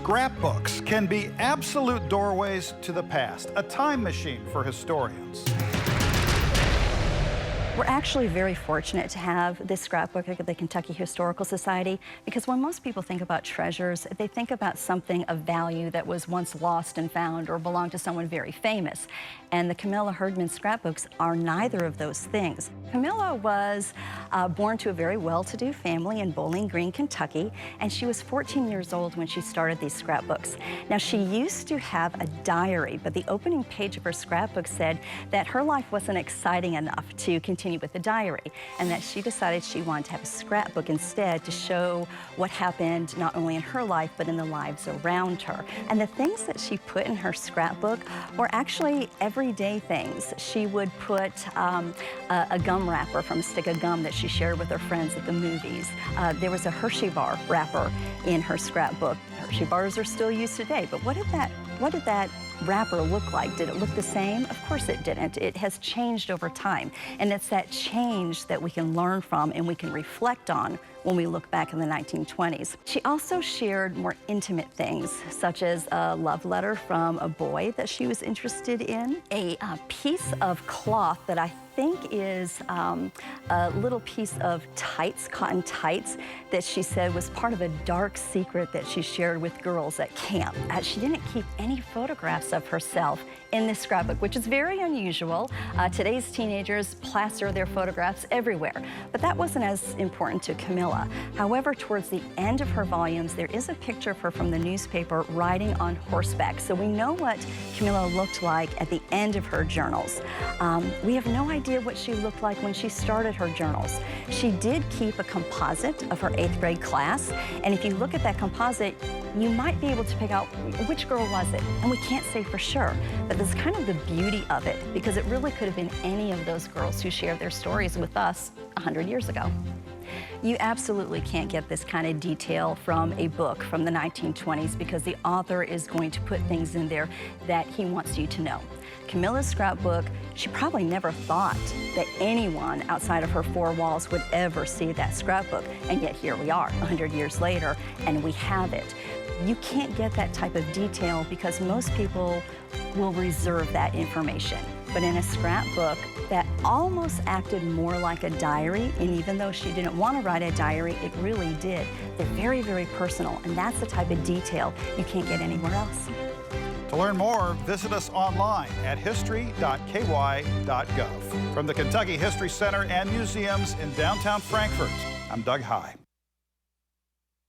Scrapbooks can be absolute doorways to the past, a time machine for historians. We're actually very fortunate to have this scrapbook at the Kentucky Historical Society because when most people think about treasures, they think about something of value that was once lost and found or belonged to someone very famous. And the Camilla Herdman scrapbooks are neither of those things. Camilla was born to a very well-to-do family in Bowling Green, Kentucky, and she was 14 years old when she started these scrapbooks. Now, she used to have a diary, but the opening page of her scrapbook said that her life wasn't exciting enough to continue with the diary, and that she decided she wanted to have a scrapbook instead to show what happened not only in her life but in the lives around her. And the things that she put in her scrapbook were actually everyday things. She would put a gum wrapper from a stick of gum that she shared with her friends at the movies. There was a Hershey bar wrapper in her scrapbook. Hershey bars are still used today, but what did that wrapper look like? Did it look the same? Of course it didn't. It has changed over time, and it's that change that we can learn from and we can reflect on when we look back in the 1920s. She also shared more intimate things, such as a love letter from a boy that she was interested in, a piece of cloth that I think is a little piece of tights, cotton tights, that she said was part of a dark secret that she shared with girls at camp. She didn't keep any photographs of herself in this scrapbook, which is very unusual. Today's teenagers plaster their photographs everywhere, but that wasn't as important to Camilla. However, towards the end of her volumes, there is a picture of her from the newspaper riding on horseback. So we know what Camilla looked like at the end of her journals. We have no idea what she looked like when she started her journals. She did keep a composite of her 8th grade class, and if you look at that composite, you might be able to pick out which girl was it, and we can't say for sure, but that's kind of the beauty of it, because it really could have been any of those girls who shared their stories with us 100 years ago. You absolutely can't get this kind of detail from a book from the 1920s because the author is going to put things in there that he wants you to know. Camilla's scrapbook, she probably never thought that anyone outside of her four walls would ever see that scrapbook, and yet here we are 100 years later and we have it. You can't get that type of detail because most people will reserve that information. But in a scrapbook that almost acted more like a diary, and even though she didn't want to write a diary, it really did. They're very, very personal, and that's the type of detail you can't get anywhere else. To learn more, visit us online at history.ky.gov. From the Kentucky History Center and Museums in downtown Frankfort, I'm Doug High.